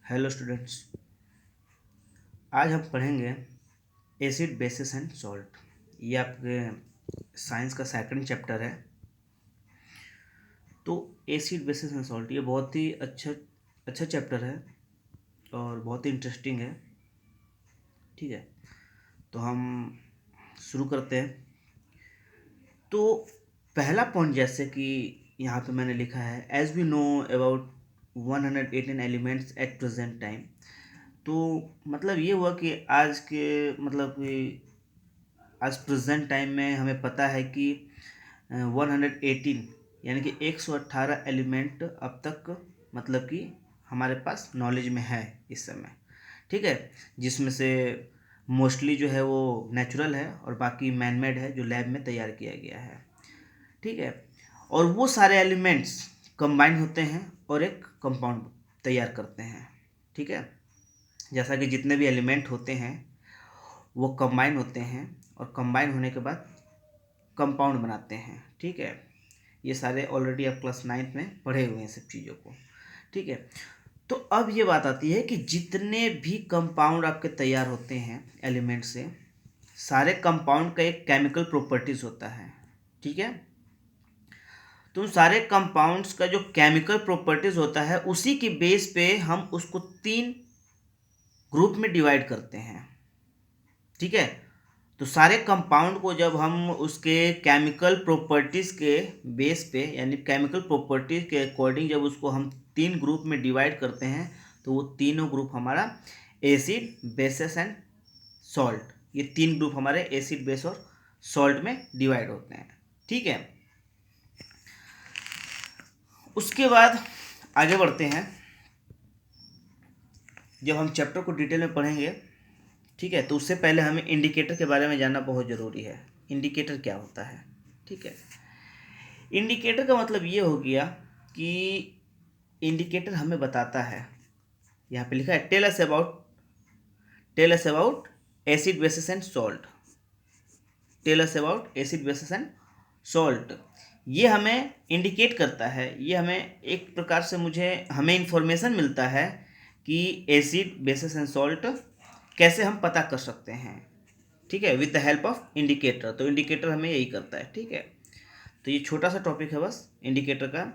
Hello students. आज हम पढ़ेंगे एसिड बेसिस एंड सॉल्ट। ये आपके साइंस का सेकंड चैप्टर है। तो एसिड बेसिस एंड सॉल्ट ये बहुत ही अच्छा चैप्टर है और बहुत ही इंटरेस्टिंग है। ठीक है, तो हम शुरू करते हैं। तो पहला पॉइंट, जैसे कि यहाँ पे मैंने लिखा है, as we know about 118 elements at present time. तो मतलब ये हुआ कि आज के मतलब कि आज प्रेजेंट टाइम में हमें पता है कि 118 यानी कि 118 एलिमेंट अब तक मतलब कि हमारे पास नॉलेज में है इस समय। ठीक है, जिसमें से मोस्टली जो है वो नेचुरल है और बाकी मैन मेड है जो लैब में तैयार किया गया है। ठीक है, और वो सारे एलिमेंट्स कंबाइन होते हैं और एक कंपाउंड तैयार करते हैं। ठीक है, जैसा कि जितने भी एलिमेंट होते हैं वो कंबाइन होते हैं और कंबाइन होने के बाद कंपाउंड बनाते हैं। ठीक है, ये सारे ऑलरेडी आप क्लास 9th में पढ़े हुए हैं सब चीज़ों को। ठीक है, तो अब ये बात आती है कि जितने भी कंपाउंड आपके तैयार होते हैं एलिमेंट से, सारे कंपाउंड का एक केमिकल प्रॉपर्टीज होता है। ठीक है, तो उन सारे कंपाउंड्स का जो केमिकल प्रॉपर्टीज होता है उसी की बेस पे हम उसको 3 ग्रुप में डिवाइड करते हैं। ठीक है, तो सारे कंपाउंड को जब हम उसके केमिकल प्रॉपर्टीज़ के बेस पे यानी केमिकल प्रॉपर्टीज़ के अकॉर्डिंग जब उसको हम 3 ग्रुप में डिवाइड करते हैं, तो वो तीनों ग्रुप हमारा एसिड, बेसेस एंड सॉल्ट, ये 3 ग्रुप हमारे एसिड, बेस और सॉल्ट में डिवाइड होते हैं। ठीक है, उसके बाद आगे बढ़ते हैं। जब हम चैप्टर को डिटेल में पढ़ेंगे, ठीक है, तो उससे पहले हमें इंडिकेटर के बारे में जानना बहुत ज़रूरी है। इंडिकेटर क्या होता है? ठीक है, इंडिकेटर का मतलब ये हो गया कि इंडिकेटर हमें बताता है, यहाँ पे लिखा है tell us about acid bases and salt. Tell us about acid bases and salt, ये हमें इंडिकेट करता है, ये हमें एक प्रकार से हमें इंफॉर्मेशन मिलता है कि एसिड बेसिस एंड सॉल्ट कैसे हम पता कर सकते हैं। ठीक है, with the help of indicator. तो इंडिकेटर हमें यही करता है। ठीक है, तो ये छोटा सा टॉपिक है बस इंडिकेटर का।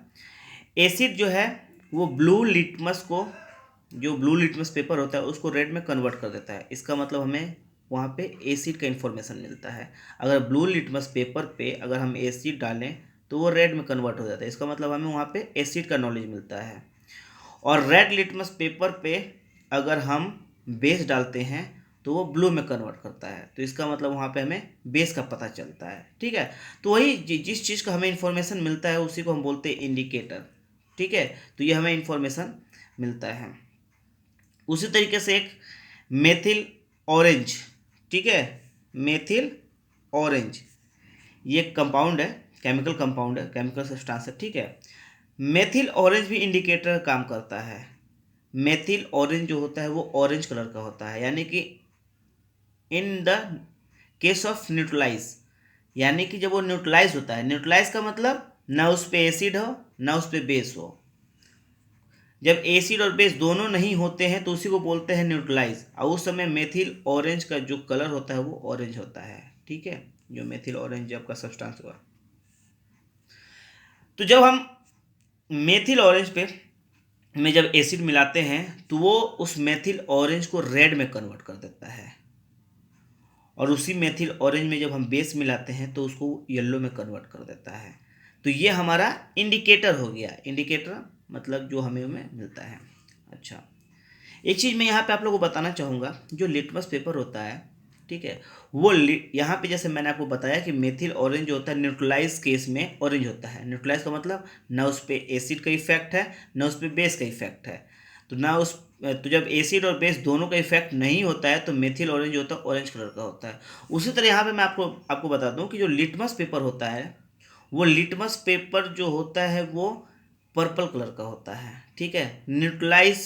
एसिड जो है वो ब्लू लिटमस पेपर होता है उसको रेड में कन्वर्ट कर देता है। इसका मतलब हमें वहाँ पे एसिड का इन्फॉर्मेशन मिलता है। अगर ब्लू लिटमस पेपर पे अगर हम एसिड डालें तो वो रेड में कन्वर्ट हो जाता है। इसका मतलब हमें वहाँ पे एसिड का नॉलेज मिलता है। और रेड लिटमस पेपर पे अगर हम बेस डालते हैं तो वो ब्लू में कन्वर्ट करता है। तो इसका मतलब वहाँ पे हमें बेस का पता चलता है। ठीक है, तो वही जिस चीज़ का हमें इन्फॉर्मेशन मिलता है उसी को हम बोलते हैं इंडिकेटर। ठीक है, तो ये हमें इन्फॉर्मेशन मिलता है। उसी तरीके से एक मेथिल ऑरेंज, ठीक है, मेथिल ऑरेंज ये कंपाउंड है, केमिकल कंपाउंड है, केमिकल सब्सटेंस है। ठीक है, मेथिल ऑरेंज भी इंडिकेटर काम करता है। मेथिल ऑरेंज जो होता है वो ऑरेंज कलर का होता है, यानी कि in the case of neutralise, यानी कि जब वो न्यूट्रलाइज होता है, न्यूट्रलाइज का मतलब ना उस पे एसिड हो ना उस पे बेस हो। जब एसिड और बेस दोनों नहीं होते हैं तो उसी को बोलते हैं न्यूट्रलाइज, और उस समय मेथिल ऑरेंज का जो कलर होता है वो ऑरेंज होता है। ठीक है, जो मेथिल ऑरेंज आपका सब्सटेंस हुआ। तो जब हम मेथिल ऑरेंज पे में जब एसिड मिलाते हैं तो वो उस मेथिल ऑरेंज को रेड में कन्वर्ट कर देता है, और उसी मेथिल ऑरेंज में जब हम बेस मिलाते हैं तो उसको येलो में कन्वर्ट कर देता है। तो ये हमारा इंडिकेटर हो गया। इंडिकेटर मतलब जो हमें मिलता है। अच्छा, एक चीज़ मैं यहाँ पे आप लोगों को बताना चाहूँगा, जो लिटमस पेपर होता है, ठीक है, वो यहाँ पे जैसे मैंने आपको बताया कि मेथिल ऑरेंज जो होता है न्यूट्रलाइज केस में ऑरेंज होता है। न्यूट्रलाइज का मतलब ना उस पर एसिड का इफेक्ट है ना उस पर बेस का इफेक्ट है। तो ना उस तो जब एसिड और बेस दोनों का इफेक्ट नहीं होता है तो मेथिल ऑरेंज जो होता है ऑरेंज कलर का होता है। उसी तरह यहाँ पे मैं आपको बता दूँ कि जो लिटमस पेपर होता है, वो लिटमस पेपर जो होता है वो पर्पल कलर का होता है। ठीक है, न्यूट्रलाइज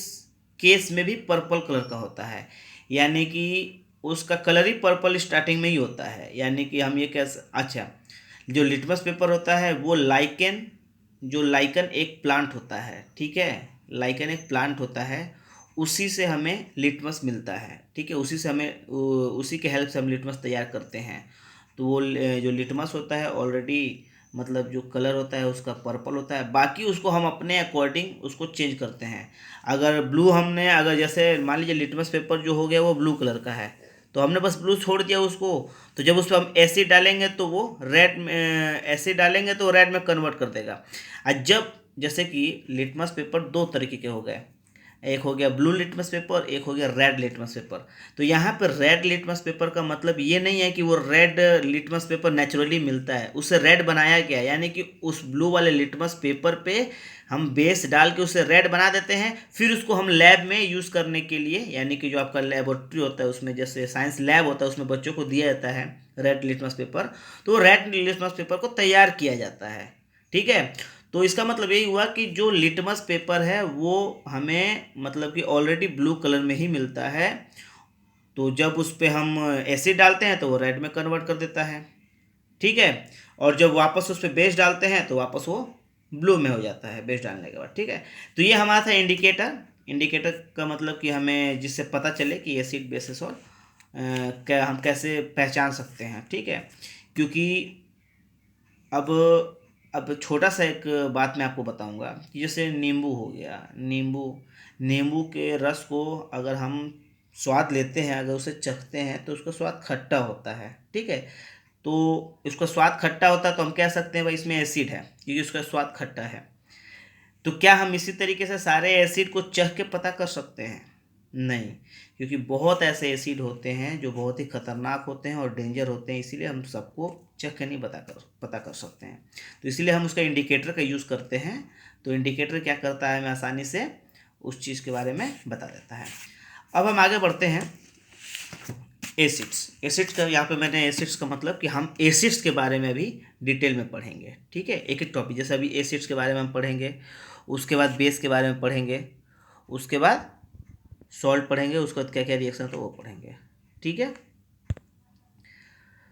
केस में भी पर्पल कलर का होता है, यानी कि उसका कलर ही पर्पल स्टार्टिंग में ही होता है। यानी कि हम ये कैसे, अच्छा, जो लिटमस पेपर होता है वो लाइकन एक प्लांट होता है। ठीक है, लाइकन एक प्लांट होता है, उसी से हमें लिटमस मिलता है, ठीक है। उसी से हमें उसी के हेल्प से हम लिटमस तैयार करते हैं। तो वो जो लिटमस होता है ऑलरेडी मतलब जो कलर होता है उसका पर्पल होता है, बाकी उसको हम अपने अकॉर्डिंग उसको चेंज करते हैं। अगर ब्लू हमने अगर जैसे मान लीजिए लिटमस पेपर जो हो गया वो ब्लू कलर का है, तो हमने बस ब्लू छोड़ दिया उसको, तो जब उस पर हम एसिड डालेंगे तो वो रेड में एसिड डालेंगे तो रेड में कन्वर्ट कर देगा। और जब जैसे कि लिटमस पेपर दो तरीके के हो गए, एक हो गया ब्लू लिटमस पेपर, एक हो गया रेड लिटमस पेपर। तो यहाँ पर रेड लिटमस पेपर का मतलब ये नहीं है कि वो रेड लिटमस पेपर नेचुरली मिलता है, उससे रेड बनाया गया है, यानी कि उस ब्लू वाले लिटमस पेपर पे हम बेस डाल के उसे रेड बना देते हैं। फिर उसको हम लैब में यूज़ करने के लिए, यानी कि जो आपका लेबोरेटरी होता है उसमें जैसे साइंस लैब होता है उसमें बच्चों को दिया जाता है रेड लिटमस पेपर, तो रेड लिटमस पेपर को तैयार किया जाता है, ठीक है। तो इसका मतलब यही हुआ कि जो लिटमस पेपर है वो हमें मतलब कि ऑलरेडी ब्लू कलर में ही मिलता है, तो जब उस पर हम एसिड डालते हैं तो वो रेड में कन्वर्ट कर देता है, ठीक है। और जब वापस उस पर बेस डालते हैं तो वापस वो ब्लू में हो जाता है बेस डालने के बाद, ठीक है। तो ये हमारा था इंडिकेटर। इंडिकेटर का मतलब कि हमें जिससे पता चले कि एसिड बेसिस और क्या हम कैसे पहचान सकते हैं, ठीक है। क्योंकि अब छोटा सा एक बात मैं आपको बताऊंगा कि जैसे नींबू हो गया, नींबू के रस को अगर हम स्वाद लेते हैं, अगर उसे चखते हैं तो उसका स्वाद खट्टा होता है, ठीक है। तो इसका स्वाद खट्टा होता है तो हम कह सकते हैं भाई इसमें एसिड है, क्योंकि उसका स्वाद खट्टा है। तो क्या हम इसी तरीके से सारे एसिड को चख के पता कर सकते हैं? नहीं, क्योंकि बहुत ऐसे एसिड होते हैं जो बहुत ही खतरनाक होते हैं और डेंजर होते हैं, इसीलिए हम सबको चख के नहीं पता कर सकते हैं। तो इसीलिए हम उसका इंडिकेटर का यूज़ करते हैं। तो इंडिकेटर क्या करता है, हमें आसानी से उस चीज़ के बारे में बता देता है। अब हम आगे बढ़ते हैं। एसिड्स का यहाँ पे मैंने एसिड्स का मतलब कि हम एसिड्स के बारे में अभी डिटेल में पढ़ेंगे, ठीक है। एक एक टॉपिक, जैसे अभी एसिड्स के बारे में हम पढ़ेंगे, उसके बाद बेस के बारे में पढ़ेंगे, उसके बाद सॉल्ट पढ़ेंगे, उसके बाद क्या क्या रिएक्शन तो वो पढ़ेंगे, ठीक है।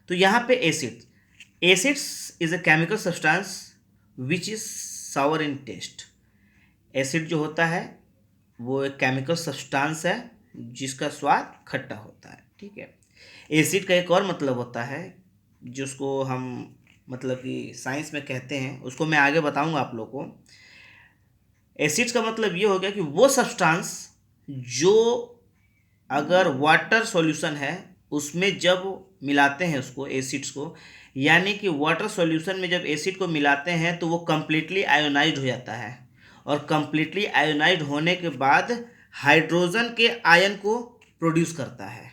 तो यहाँ पे acids is a chemical substance which is sour in taste. Acid जो होता है वो एक केमिकल सब्सटेंस है जिसका स्वाद खट्टा होता है, ठीक है। एसिड का एक और मतलब होता है जिसको हम मतलब कि साइंस में कहते हैं, उसको मैं आगे बताऊंगा आप लोगों को। एसिड्स का मतलब ये हो गया कि वो सब्सटेंस जो अगर वाटर सॉल्यूशन है उसमें जब मिलाते हैं उसको एसिड्स को, यानी कि वाटर सॉल्यूशन में जब एसिड को मिलाते हैं तो वो कम्प्लीटली आयोनाइज्ड हो जाता है, और कम्प्लीटली आयोनाइज्ड होने के बाद हाइड्रोजन के आयन को प्रोड्यूस करता है,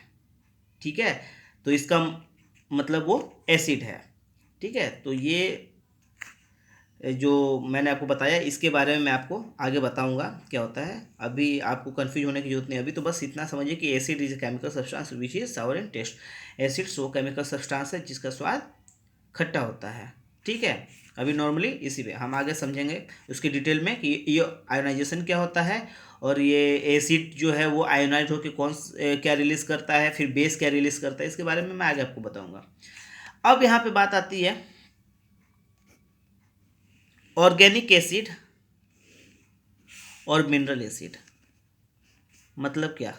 ठीक है। तो इसका मतलब वो एसिड है, ठीक है। तो ये जो मैंने आपको बताया इसके बारे में मैं आपको आगे बताऊंगा क्या होता है। अभी आपको कंफ्यूज होने की जरूरत नहीं, अभी तो बस इतना समझिए कि acid is a chemical substance which is sour in taste. Acid वो केमिकल सब्सटेंस है जिसका स्वाद खट्टा होता है, ठीक है। अभी नॉर्मली इसी पे हम आगे समझेंगे उसकी डिटेल में कि ये आयोनाइजेशन क्या होता है, और ये एसिड जो है वो आयोनाइज होकर क्या रिलीज करता है, फिर बेस क्या रिलीज करता है, इसके बारे में मैं आगे आपको बताऊंगा। अब यहाँ पे बात आती है ऑर्गेनिक एसिड और मिनरल एसिड। मतलब क्या,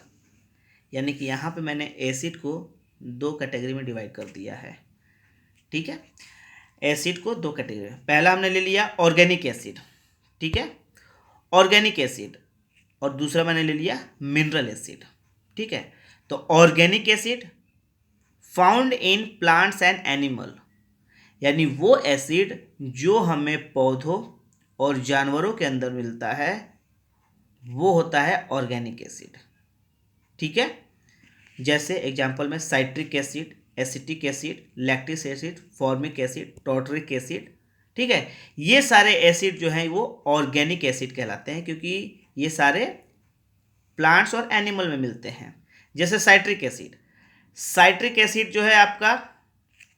यानी कि यहाँ पे मैंने एसिड को दो कैटेगरी में डिवाइड कर दिया है, ठीक है। एसिड को दो कैटेगरी में, पहला हमने ले लिया ऑर्गेनिक एसिड, ठीक है, ऑर्गेनिक एसिड, और दूसरा मैंने ले लिया मिनरल एसिड, ठीक है। तो organic acid found in plants and animal, यानी वो एसिड जो हमें पौधों और जानवरों के अंदर मिलता है वो होता है ऑर्गेनिक एसिड, ठीक है। जैसे एग्जांपल में citric acid, acetic acid, lactic acid, formic acid, tartaric acid, ठीक है। ये सारे एसिड जो हैं वो ऑर्गेनिक एसिड कहलाते हैं क्योंकि ये सारे प्लांट्स और एनिमल में मिलते हैं। जैसे साइट्रिक एसिड जो है आपका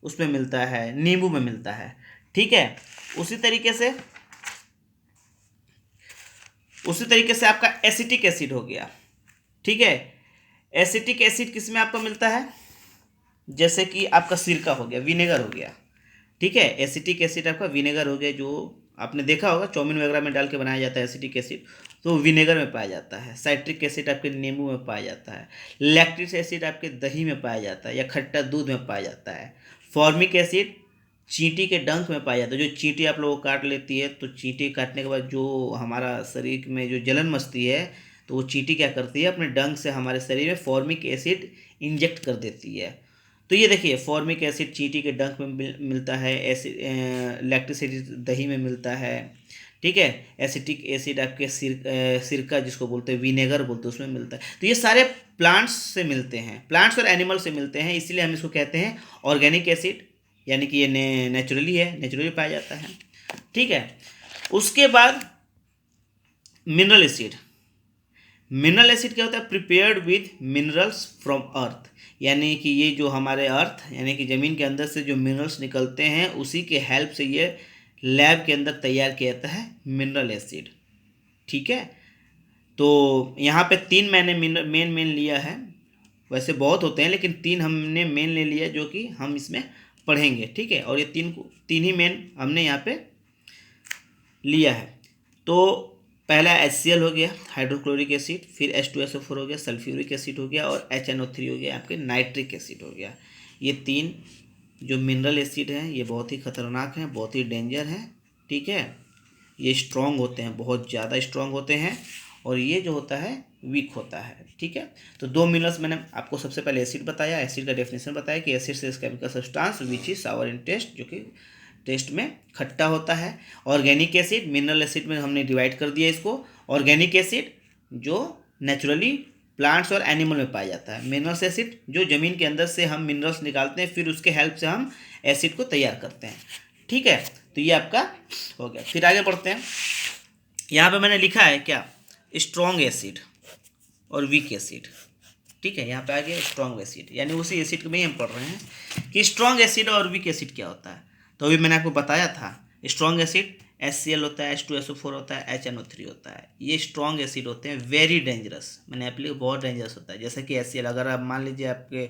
उसमें मिलता है, नींबू में मिलता है, ठीक है। उसी तरीके से आपका एसिटिक एसिड हो गया, ठीक है। एसिटिक एसिड किस में आपको मिलता है, जैसे कि आपका सिरका हो गया, विनेगर हो गया, ठीक है। एसिटिक एसिड आपका विनेगर हो गया जो आपने देखा होगा चाउमीन वगैरह में डाल के बनाया जाता है एसिटिक एसिड, तो विनेगर में पाया जाता है। साइट्रिक एसिड आपके नींबू में पाया जाता है। लैक्टिक एसिड आपके दही में पाया जाता है या खट्टा दूध में पाया जाता है। फॉर्मिक एसिड चींटी के डंक में पाया जाता है। जो चींटी आप लोगों को काट लेती है, तो चींटी काटने के बाद जो हमारा शरीर में जो जलन मचती है, तो वो चींटी क्या करती है, अपने डंक से हमारे शरीर में फॉर्मिक एसिड इंजेक्ट कर देती है। तो ये देखिए, फॉर्मिक एसिड चींटी के डंक में मिलता है, एसिड लैक्टिक एसिड दही में मिलता है, ठीक है। एसिटिक एसिड आपके सिरका जिसको बोलते हैं, विनेगर बोलते हैं, उसमें मिलता है। तो ये सारे प्लांट्स से मिलते हैं, प्लांट्स और एनिमल से मिलते हैं, इसीलिए हम इसको कहते हैं ऑर्गेनिक एसिड, यानी कि ये नेचुरली है, नेचुरली पाया जाता है, ठीक है। उसके बाद मिनरल एसिड। मिनरल एसिड क्या होता है, प्रिपेयर्ड विद मिनरल्स फ्रॉम अर्थ, यानी कि ये जो हमारे अर्थ यानी कि ज़मीन के अंदर से जो मिनरल्स निकलते हैं, उसी के हेल्प से ये लैब के अंदर तैयार किया जाता है मिनरल एसिड, ठीक है। तो यहाँ पे 3 मैंने मेन लिया है, वैसे बहुत होते हैं लेकिन 3 हमने मेन ले लिया जो कि हम इसमें पढ़ेंगे, ठीक है। और ये 3 ही मेन हमने यहाँ पे लिया है। तो पहला HCl हो गया, हाइड्रोक्लोरिक एसिड, फिर H2SO4 हो गया, सल्फ्यूरिक एसिड हो गया, और HNO3 हो गया, आपके नाइट्रिक एसिड हो गया। ये 3 जो मिनरल एसिड हैं ये बहुत ही खतरनाक हैं, बहुत ही डेंजर हैं, ठीक है। ये स्ट्रॉन्ग होते हैं, बहुत ज़्यादा स्ट्रॉन्ग होते हैं, और ये जो होता है वीक होता है, ठीक है। तो 2 मिनरल्स मैंने आपको सबसे पहले एसिड बताया, एसिड का डेफिनेशन बताया कि एसिड से chemical substance which is sour in taste, जो कि टेस्ट में खट्टा होता है। ऑर्गेनिक एसिड, मिनरल एसिड में हमने डिवाइड कर दिया इसको। ऑर्गेनिक एसिड जो नेचुरली प्लांट्स और एनिमल में पाया जाता है। मिनरल्स एसिड जो ज़मीन के अंदर से हम मिनरल्स निकालते हैं, फिर उसके हेल्प से हम एसिड को तैयार करते हैं, ठीक है। तो ये आपका हो गया। फिर आगे बढ़ते हैं। यहाँ पे मैंने लिखा है क्या, स्ट्रॉन्ग एसिड और वीक एसिड, ठीक है। यहाँ पे आ गया स्ट्रॉन्ग एसिड, यानी उसी एसिड में ही हम पढ़ रहे हैं कि स्ट्रॉन्ग एसिड और वीक एसिड क्या होता है। तो अभी मैंने आपको बताया था, स्ट्रॉन्ग एसिड HCl होता है, H2SO4 होता है, HNO3 होता है। ये स्ट्रॉन्ग एसिड होते हैं, वेरी डेंजरस, मैंने आप लिखा बहुत डेंजरस होता है। जैसे कि HCl, अगर आप मान लीजिए आपके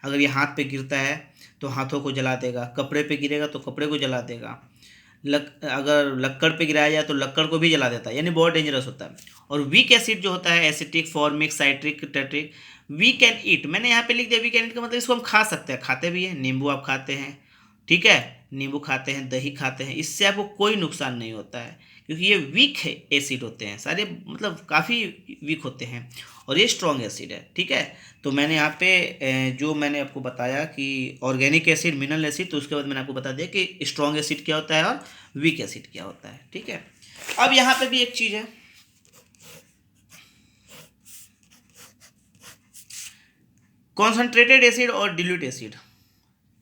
अगर ये हाथ पे गिरता है तो हाथों को जला देगा, कपड़े पे गिरेगा तो कपड़े को जला देगा, अगर लक्कड़ पे गिराया जाए तो लक्कड़ को भी जला देता है, यानी बहुत डेंजरस होता है। और वीक एसिड जो होता है, acetic, formic, citric, tartaric, we can eat, मैंने यहाँ पे लिख दिया वी कैन ईट का मतलब इसको हम खा सकते हैं, खाते भी हैं। नींबू आप खाते हैं, ठीक है, नींबू खाते हैं, दही खाते हैं, इससे आपको कोई नुकसान नहीं होता है, क्योंकि ये वीक एसिड होते हैं सारे, मतलब काफ़ी वीक होते हैं, और ये स्ट्रॉन्ग एसिड है, ठीक है। तो मैंने यहाँ पे जो मैंने आपको बताया कि ऑर्गेनिक एसिड, मिनरल एसिड, तो उसके बाद मैंने आपको बता दिया कि स्ट्रॉन्ग एसिड क्या होता है और वीक एसिड क्या होता है, ठीक है। अब यहाँ पे भी एक चीज़ है, कॉन्सेंट्रेटेड एसिड और डिल्यूट एसिड,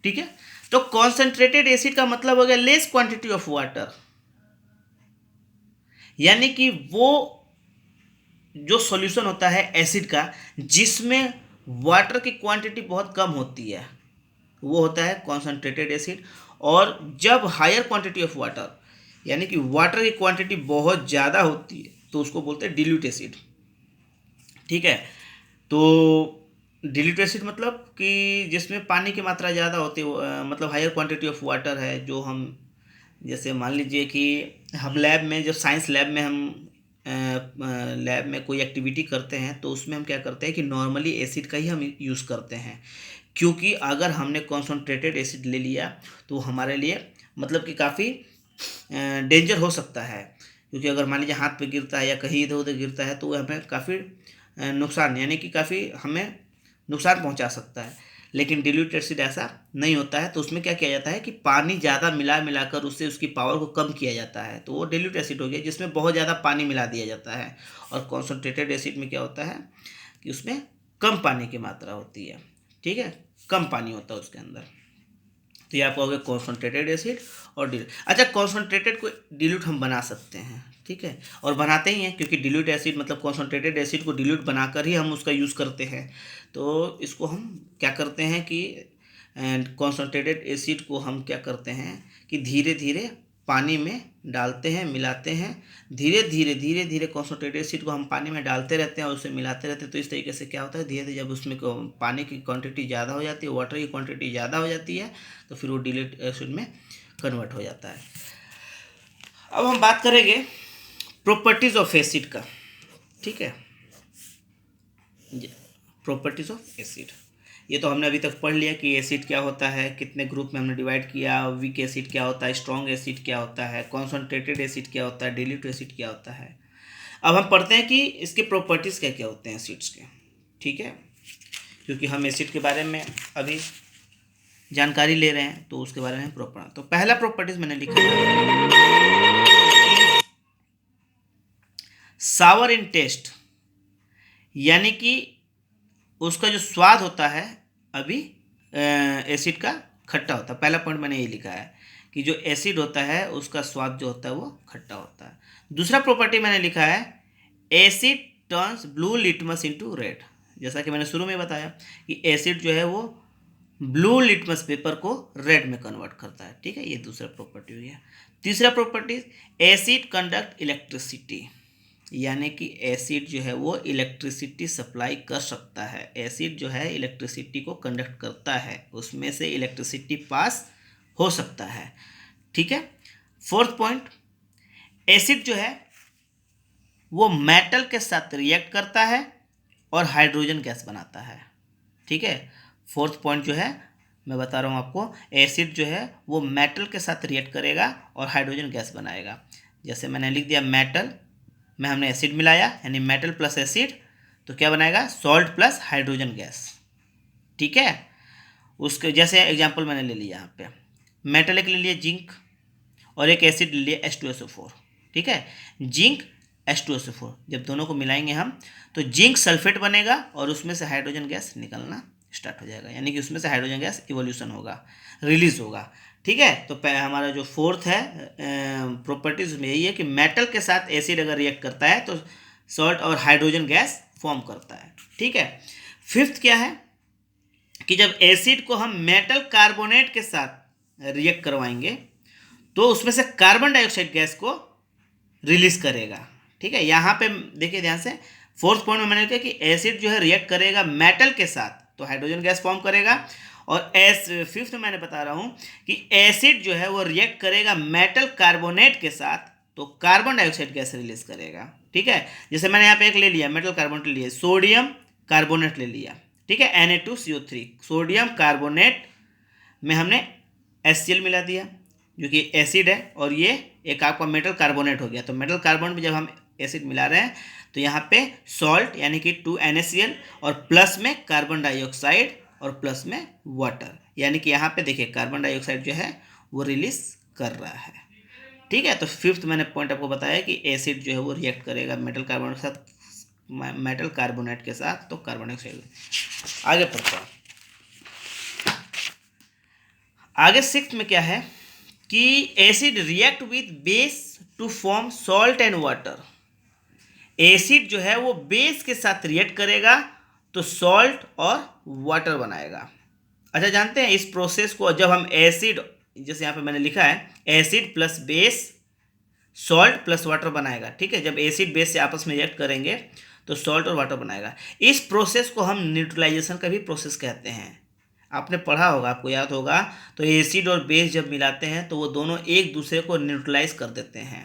ठीक है। तो कॉन्सेंट्रेटेड एसिड का मतलब हो गया लेस क्वांटिटी ऑफ वाटर, यानी कि वो जो सॉल्यूशन होता है एसिड का जिसमें वाटर की क्वांटिटी बहुत कम होती है, वो होता है कॉन्सेंट्रेटेड एसिड। और जब हायर क्वांटिटी ऑफ वाटर, यानी कि वाटर की क्वांटिटी बहुत ज़्यादा होती है, तो उसको बोलते हैं डिल्यूट एसिड, ठीक है। तो डिल्यूट एसिड मतलब कि जिसमें पानी की मात्रा ज़्यादा होती है, मतलब हायर क्वांटिटी ऑफ वाटर है, जो हम जैसे मान लीजिए कि हम लैब में, जब साइंस लैब में हम लैब में कोई एक्टिविटी करते हैं, तो उसमें हम क्या करते हैं कि नॉर्मली एसिड का ही हम यूज़ करते हैं, क्योंकि अगर हमने कॉन्सेंट्रेटेड एसिड ले लिया तो हमारे लिए मतलब कि काफ़ी डेंजर हो सकता है, क्योंकि अगर मान लीजिए हाथ पे गिरता है या कहीं इधर उधर गिरता है तो वह हमें काफ़ी नुकसान, यानी कि काफ़ी हमें नुकसान पहुंचा सकता है। लेकिन डिल्यूट एसिड ऐसा नहीं होता है, तो उसमें क्या किया जाता है कि पानी ज़्यादा मिलाकर उससे उसकी पावर को कम किया जाता है, तो वो डिल्यूट एसिड हो गया, जिसमें बहुत ज़्यादा पानी मिला दिया जाता है। और कॉन्सेंट्रेटेड एसिड में क्या होता है कि उसमें कम पानी की मात्रा होती है, ठीक है, कम पानी होता है उसके अंदर। तो ये आपको हो गया कॉन्सेंट्रेटेड एसिड और डिल्यूट। अच्छा, कॉन्सेंट्रेटेड को डिल्यूट हम बना सकते हैं, ठीक है, और बनाते ही हैं, क्योंकि डिल्यूट एसिड मतलब कॉन्सेंट्रेटेड एसिड को डिल्यूट बनाकर ही हम उसका यूज़ करते हैं। तो इसको हम क्या करते हैं कि कॉन्सेंट्रेटेड एसिड को हम क्या करते हैं कि धीरे धीरे पानी में डालते हैं, मिलाते हैं, धीरे धीरे कॉन्सेंट्रेटेड एसिड को हम पानी में डालते रहते हैं और उसे मिलाते रहते हैं। तो इस तरीके से क्या होता है, धीरे धीरे जब उसमें पानी की क्वांटिटी ज़्यादा हो जाती है, वाटर की क्वांटिटी ज़्यादा हो जाती है, तो फिर वो डिल्यूट एसिड में कन्वर्ट हो जाता है। अब हम बात करेंगे प्रॉपर्टीज ऑफ एसिड का। ठीक है, प्रॉपर्टीज ऑफ एसिड, ये तो हमने अभी तक पढ़ लिया कि एसिड क्या होता है, कितने ग्रुप में हमने डिवाइड किया, वीक एसिड क्या होता है, स्ट्रॉन्ग एसिड क्या होता है, कॉन्सनट्रेटेड एसिड क्या होता है, डाइल्यूट एसिड क्या होता है। अब हम पढ़ते हैं कि इसके प्रॉपर्टीज़ क्या क्या होते हैं एसिड्स के। ठीक है, क्योंकि हम एसिड के बारे में अभी जानकारी ले रहे हैं तो उसके बारे में प्रॉपर। तो पहला प्रॉपर्टीज मैंने लिखा है सावर इन टेस्ट, यानी कि उसका जो स्वाद होता है अभी एसिड का खट्टा होता है। पहला पॉइंट मैंने ये लिखा है कि जो एसिड होता है उसका स्वाद जो होता है वो खट्टा होता है। दूसरा प्रॉपर्टी मैंने लिखा है asset turns blue litmus into red. जैसा कि मैंने शुरू में बताया कि एसिड जो है वो ब्लू लिटमस पेपर को रेड में कन्वर्ट करता है। ठीक है, ये दूसरा प्रॉपर्टी हुई है। तीसरा प्रॉपर्टी एसिड कंडक्ट इलेक्ट्रिसिटी, यानी कि एसिड जो है वो इलेक्ट्रिसिटी सप्लाई कर सकता है। एसिड जो है इलेक्ट्रिसिटी को कंडक्ट करता है, उसमें से इलेक्ट्रिसिटी पास हो सकता है। ठीक है, फोर्थ पॉइंट, एसिड जो है वो मेटल के साथ रिएक्ट करता है और हाइड्रोजन गैस बनाता है। ठीक है, फोर्थ पॉइंट जो है मैं बता रहा हूँ आपको, एसिड जो है वो मेटल के साथ रिएक्ट करेगा और हाइड्रोजन गैस बनाएगा। जैसे मैंने लिख दिया मेटल में हमने एसिड मिलाया, यानी मेटल प्लस एसिड, तो क्या बनाएगा, सॉल्ट प्लस हाइड्रोजन गैस। ठीक है, उसके जैसे एग्जांपल मैंने ले लिया यहाँ पे, मेटल एक ले लिया जिंक और एक एसिड ले लिया H2SO4। ठीक है, जिंक H2SO4, जब दोनों को मिलाएंगे हम तो जिंक सल्फेट बनेगा और उसमें से हाइड्रोजन गैस निकलना स्टार्ट हो जाएगा, यानी कि उसमें से हाइड्रोजन गैस इवोल्यूशन होगा, रिलीज होगा। ठीक है, तो हमारा जो फोर्थ है प्रॉपर्टीज में यही है कि मेटल के साथ एसिड अगर रिएक्ट करता है तो सॉल्ट और हाइड्रोजन गैस फॉर्म करता है। ठीक है, फिफ्थ क्या है कि जब एसिड को हम मेटल कार्बोनेट के साथ रिएक्ट करवाएंगे तो उसमें से कार्बन डाइऑक्साइड गैस को रिलीज करेगा। ठीक है, यहाँ पे देखिए ध्यान से, फोर्थ पॉइंट में मैंने कहा कि एसिड जो है रिएक्ट करेगा मेटल के साथ तो हाइड्रोजन गैस फॉर्म करेगा, और फिफ्थ में मैंने बता रहा हूँ कि एसिड जो है वो रिएक्ट करेगा मेटल कार्बोनेट के साथ तो कार्बन डाइऑक्साइड गैस रिलीज करेगा। ठीक है, जैसे मैंने यहाँ पे एक ले लिया, मेटल कार्बोनेट ले लिया, सोडियम कार्बोनेट ले लिया। ठीक है, Na2CO3, सोडियम कार्बोनेट में हमने HCl मिला दिया जो कि एसिड है, और ये एक आपका मेटल कार्बोनेट हो गया। तो मेटल कार्बोनेट में जब हम एसिड मिला रहे हैं तो यहाँ पे सॉल्ट यानी कि 2NaCl और प्लस में कार्बन डाइऑक्साइड और प्लस में वाटर, यानी कि यहाँ पे देखिए कार्बन डाइऑक्साइड जो है वो रिलीज कर रहा है। ठीक है, तो फिफ्थ मैंने पॉइंट आपको बताया कि एसिड जो है वो रिएक्ट करेगा मेटल कार्बोनेट के साथ, मेटल कार्बोनेट के साथ तो कार्बन डाइऑक्साइड। आगे पढ़ते हैं, आगे सिक्स्थ में क्या है कि acid react with base to form salt and water. Acid जो है वो बेस के साथ रिएक्ट करेगा तो सॉल्ट और वाटर बनाएगा। अच्छा, जानते हैं इस प्रोसेस को जब हम एसिड, जैसे यहाँ पे मैंने लिखा है acid plus base salt plus water बनाएगा। ठीक है, जब एसिड बेस से आपस में रिएक्ट करेंगे तो सॉल्ट और वाटर बनाएगा। इस प्रोसेस को हम न्यूट्रलाइजेशन का भी प्रोसेस कहते हैं। आपने पढ़ा होगा, आपको याद होगा, तो एसिड और बेस जब मिलाते हैं तो वो दोनों एक दूसरे को न्यूट्रलाइज कर देते हैं।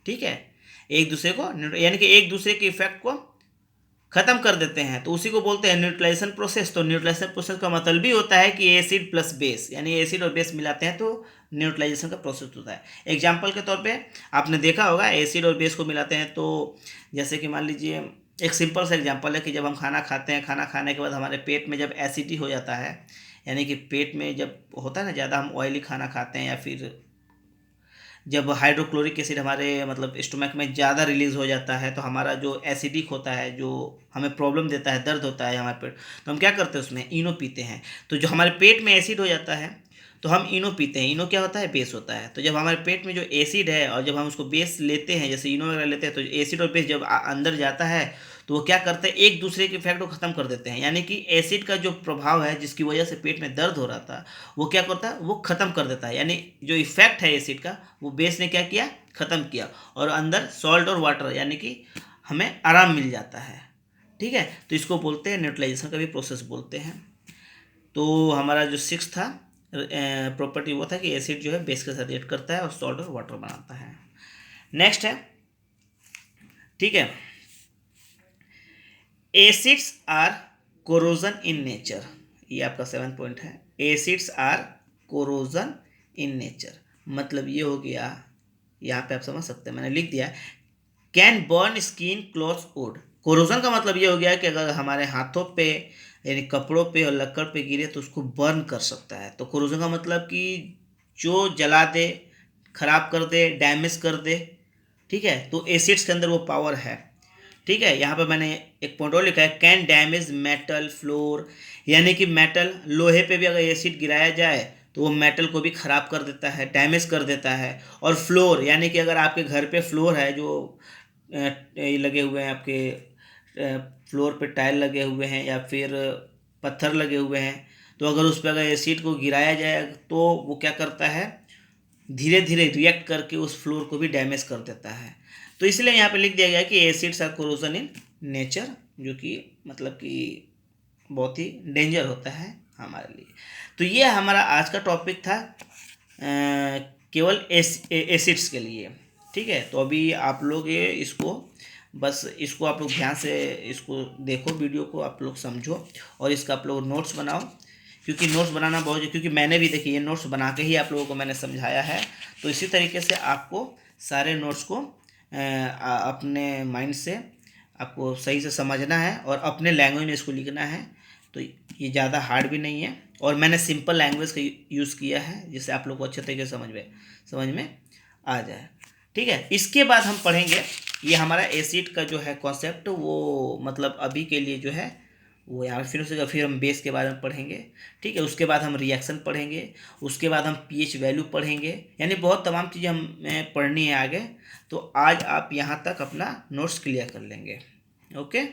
ठीक है, एक दूसरे को यानी कि एक दूसरे के इफेक्ट को खत्म कर देते हैं, तो उसी को बोलते हैं न्यूट्रलाइजेशन प्रोसेस। तो न्यूट्रलाइजेशन प्रोसेस का मतलब भी होता है कि एसिड प्लस बेस, यानी एसिड और बेस मिलाते हैं तो न्यूट्रलाइजेशन का प्रोसेस होता है। एग्जाम्पल के तौर पे आपने देखा होगा एसिड और बेस को मिलाते हैं तो जैसे कि मान लीजिए एक सिंपल सा एग्जाम्पल है कि जब हम खाना खाते हैं, खाना खाने के बाद हमारे पेट में जब एसिडिटी हो जाता है, यानी कि पेट में जब होता है ना ज़्यादा हम ऑयली खाना खाते हैं, या फिर जब हाइड्रोक्लोरिक एसिड हमारे मतलब स्टोमक में ज़्यादा रिलीज़ हो जाता है तो हमारा जो एसिडिक होता है, जो हमें प्रॉब्लम देता है, दर्द होता है हमारे पेट, तो हम क्या करते हैं उसमें इनो पीते हैं। तो जो हमारे पेट में एसिड हो जाता है तो हम इनो पीते हैं। इनो क्या होता है, बेस होता है। तो जब हमारे पेट में जो एसिड है और जब हम उसको बेस लेते हैं, जैसे इनो वगैरह लेते हैं, तो एसिड और बेस जब अंदर जाता है तो वो क्या करते हैं, एक दूसरे के इफेक्ट को ख़त्म कर देते हैं। यानी कि एसिड का जो प्रभाव है जिसकी वजह से पेट में दर्द हो रहा था वो क्या करता है, वो ख़त्म कर देता है। यानी जो इफेक्ट है एसिड का वो बेस ने क्या किया, ख़त्म किया, और अंदर सॉल्ट और वाटर यानी कि हमें आराम मिल जाता है। ठीक है, तो इसको बोलते हैं न्यूट्रलाइजेशन का भी प्रोसेस बोलते हैं। तो हमारा जो सिक्स था प्रॉपर्टी वो था कि एसिड जो है बेस के साथ रिएक्ट करता है और सॉल्ट और वाटर बनाता है। नेक्स्ट है, ठीक है, acids are corrosion in nature, ये आपका 7 पॉइंट है। Acids are corrosion in nature मतलब ये हो गया, यहाँ पे आप समझ सकते हैं, मैंने लिख दिया can burn skin clothes would. Corrosion का मतलब ये हो गया कि अगर हमारे हाथों पे यानी कपड़ों पे और लकड़ पे गिरे तो उसको बर्न कर सकता है। तो कोरोजन का मतलब कि जो जला दे, खराब कर दे, डैमेज कर दे, ठीक है। तो एसिड्स के अंदर वो पावर है, ठीक है। यहाँ पे मैंने एक पॉइंट और लिखा है कैन डैमेज मेटल फ्लोर, यानी कि मेटल, लोहे पे भी अगर एसिड गिराया जाए तो वो मेटल को भी ख़राब कर देता है, डैमेज कर देता है। और फ्लोर यानी कि अगर आपके घर पे फ्लोर है, जो ये लगे हुए हैं आपके फ्लोर पे टाइल लगे हुए हैं या फिर पत्थर लगे हुए हैं, तो अगर उस पर अगर एसिड को गिराया जाए तो वो क्या करता है, धीरे धीरे रिएक्ट करके उस फ्लोर को भी डैमेज कर देता है। तो इसलिए यहाँ पे लिख दिया गया कि acids are corrosion in nature, जो कि मतलब कि बहुत ही डेंजर होता है हमारे लिए। तो ये हमारा आज का टॉपिक था, केवल एसिड्स के लिए, ठीक है। तो अभी आप लोग ये इसको आप लोग ध्यान से इसको देखो, वीडियो को आप लोग समझो और इसका आप लोग नोट्स बनाओ, क्योंकि नोट्स बनाना बहुत, क्योंकि मैंने भी देखिए ये नोट्स बना के ही आप लोगों को मैंने समझाया है। तो इसी तरीके से आपको सारे नोट्स को अपने माइंड से आपको सही से समझना है और अपने लैंग्वेज में इसको लिखना है। तो ये ज़्यादा हार्ड भी नहीं है और मैंने सिंपल लैंग्वेज का यूज़ किया है जिससे आप लोग को अच्छे तरीके से समझ में आ जाए, ठीक है। इसके बाद हम पढ़ेंगे, ये हमारा एसिड का जो है कॉन्सेप्ट, वो मतलब अभी के लिए जो है वो यहाँ फिर हम बेस के बारे में पढ़ेंगे, ठीक है। उसके बाद हम रिएक्शन पढ़ेंगे, उसके बाद हम पीएच वैल्यू पढ़ेंगे, यानी बहुत तमाम चीज़ें हमें पढ़नी है आगे। तो आज आप यहाँ तक अपना नोट्स क्लियर कर लेंगे, ओके।